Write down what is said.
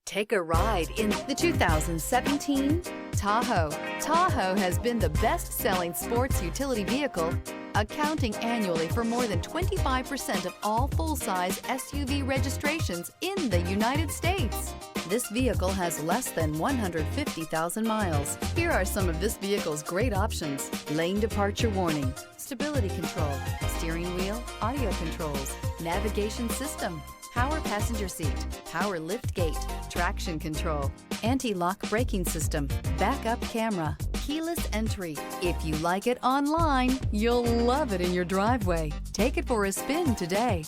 Take a ride in the 2017 Tahoe. Tahoe has been the best-selling sports utility vehicle, accounting annually for more than 25% of all full-size SUV registrations in the United States. This vehicle has less than 150,000 miles. Here are some of this vehicle's great options: lane departure warning, stability control, steering wheel audio controls, navigation system, power passenger seat, power lift gate, traction control, anti-lock braking system, backup camera, keyless entry. If you like it online, you'll love it in your driveway. Take it for a spin today.